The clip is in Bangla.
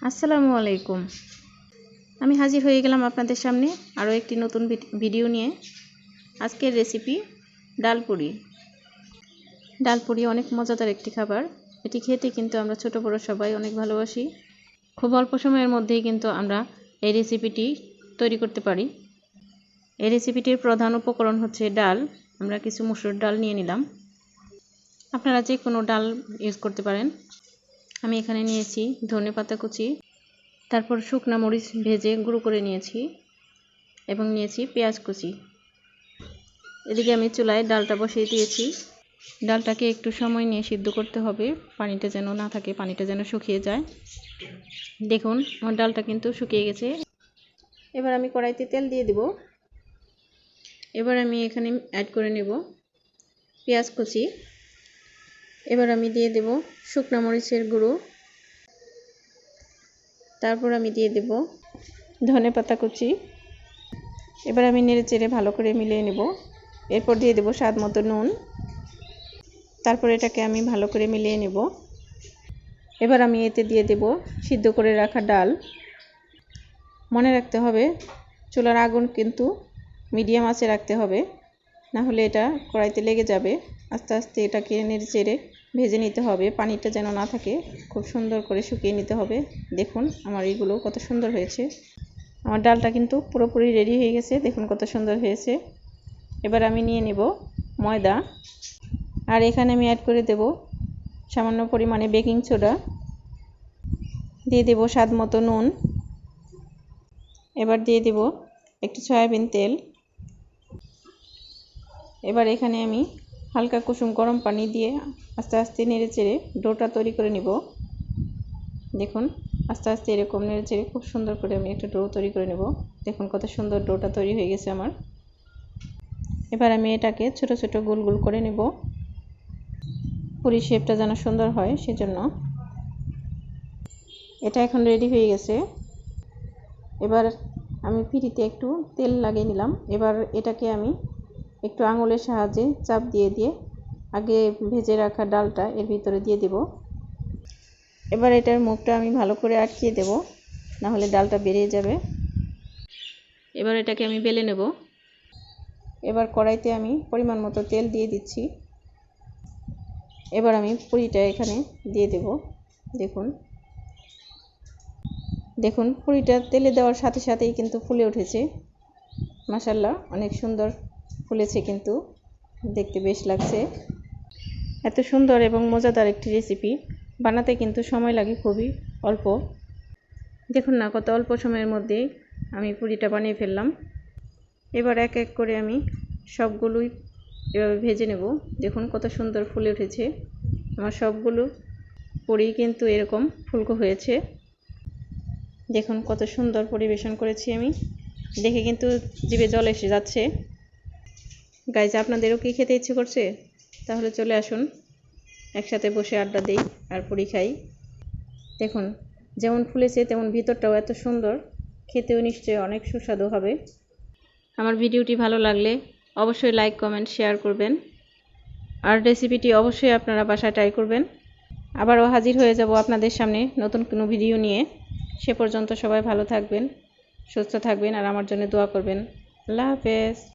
আসসালামু আলাইকুম। আমি হাজির হয়ে গেলাম আপনাদের সামনে আরও একটি নতুন ভিডিও নিয়ে। আজকের রেসিপি ডালপুরি। ডালপুরি অনেক মজাদার একটি খাবার। এটি খেতে কিন্তু আমরা ছোট বড় সবাই অনেক ভালোবাসি। খুব অল্প সময়ের মধ্যেই কিন্তু আমরা এই রেসিপিটি তৈরি করতে পারি। এই রেসিপিটির প্রধান উপকরণ হচ্ছে ডাল। আমরা কিছু মসুর ডাল নিয়ে নিলাম। আপনারা যে কোনো ডাল ইউজ করতে পারেন। আমি এখানে নিয়েছি ধনেপাতা কুচি, তারপর শুকনা মরিচ ভেজে গুঁড়ো করে নিয়েছি এবং নিয়েছি পেঁয়াজ কুচি। এদিকে আমি চুলায় ডালটা বসিয়ে দিয়েছি। ডালটাকে একটু সময় নিয়ে সিদ্ধ করতে হবে, পানিটা যেন না থাকে, পানিটা যেন শুকিয়ে যায়। দেখুন আমার ডালটা কিন্তু শুকিয়ে গেছে। এবার আমি কড়াইতে তেল দিয়ে দেব। এবার আমি এখানে অ্যাড করে নেব পেঁয়াজ কুচি। এবার আমি দিয়ে দেব শুকনা মরিচের গুঁড়ো। তারপর আমি দিয়ে দেব ধনেপাতা কুচি। এবার আমি নেড়েচেড়ে ভালো করে মিলিয়ে নেব। এরপর দিয়ে দেব স্বাদ মতো নুন। তারপর এটাকে আমি ভালো করে মিলিয়ে নেব। এবার আমি এতে দিয়ে দেব সিদ্ধ করে রাখা ডাল। মনে রাখতে হবে চুলার আগুন কিন্তু মিডিয়াম আঁচে রাখতে হবে, না হলে এটা কড়াইতে লেগে যাবে। আস্তে আস্তে এটাকে নেড়েচেড়ে ভেজে নিতে হবে, পানিটা যেন না থাকে। খুব সুন্দর করে শুকিয়ে নিতে হবে। দেখুন আমার এইগুলো কত সুন্দর হয়েছে। আমার ডালটা কিন্তু পুরোপুরি রেডি হয়ে গেছে। দেখুন কত সুন্দর হয়েছে। এবার আমি নিয়ে নেব ময়দা, আর এখানে আমি অ্যাড করে দেব সামান্য পরিমাণে বেকিং সোডা, দিয়ে দেব স্বাদ মতো নুন। এবার দিয়ে দেব একটু সয়াবিন তেল। এবার এখানে আমি হালকা কুসুম গরম পানি দিয়ে আস্তে আস্তে নেড়েচেড়ে ডোটা তৈরি করে নিব। দেখুন আস্তে আস্তে এরকম নেড়েচেড়ে খুব সুন্দর করে আমি একটা ডো তৈরি করে নেব। দেখুন কত সুন্দর ডোটা তৈরি হয়ে গেছে আমার। এবার আমি এটাকে ছোট ছোট গোল গোল করে নেব, পুরি শেপটা যেন সুন্দর হয় সেজন্য। এটা এখন রেডি হয়ে গেছে। এবার আমি পিঁড়িতে একটু তেল লাগিয়ে নিলাম। এবার এটাকে আমি একটু আঙুলের সাহায্যে চাপ দিয়ে দিয়ে আগে ভেজে রাখা ডালটা এর ভিতরে দিয়ে দেব। এবার এটার মুখটা আমি ভালো করে আটকিয়ে দেব, না হলে ডালটা বেরিয়ে যাবে। এবার এটাকে আমি বেলে নেব। এবার কড়াইতে আমি পরিমাণ মতো তেল দিয়ে দিচ্ছি। এবার আমি পুরিটা এখানে দিয়ে দেব। দেখুন দেখুন পুরিটা তেলে দেওয়ার সাথে সাথেই কিন্তু ফুলে উঠেছে। মাশাআল্লাহ অনেক সুন্দর ফুলেছে, কিন্তু দেখতে বেশ লাগছে। এত সুন্দর এবং মজাদার একটি রেসিপি বানাতে কিন্তু সময় লাগে খুবই অল্প। দেখুন না কত অল্প সময়ের মধ্যেই আমি পুরিটা বানিয়ে ফেললাম। এবার এক এক করে আমি সবগুলোই এভাবে ভেজে নেব। দেখুন কত সুন্দর ফুলে উঠেছে। আমার সবগুলো পুরি কিন্তু এরকম ফুলকো হয়েছে। দেখুন কত সুন্দর পরিবেশন করেছি আমি, দেখে কিন্তু জিভে জল এসে যাচ্ছে। গাইজ আপনাদেরও কি খেতে ইচ্ছে করছে? তাহলে চলে আসুন, একসাথে বসে আড্ডা দেই আর পুরি খাই। দেখুন যেমন ফুলেছে তেমন ভিতরটাও এত সুন্দর, খেতেও নিশ্চয়ই অনেক সুস্বাদু হবে। আমার ভিডিওটি ভালো লাগলে অবশ্যই লাইক কমেন্ট শেয়ার করবেন, আর রেসিপিটি অবশ্যই আপনারা বাসায় ট্রাই করবেন। আবারও হাজির হয়ে যাব আপনাদের সামনে নতুন কোনো ভিডিও নিয়ে। সে পর্যন্ত সবাই ভালো থাকবেন, সুস্থ থাকবেন, আর আমার জন্য দোয়া করবেন। আল্লাহ হাফেজ।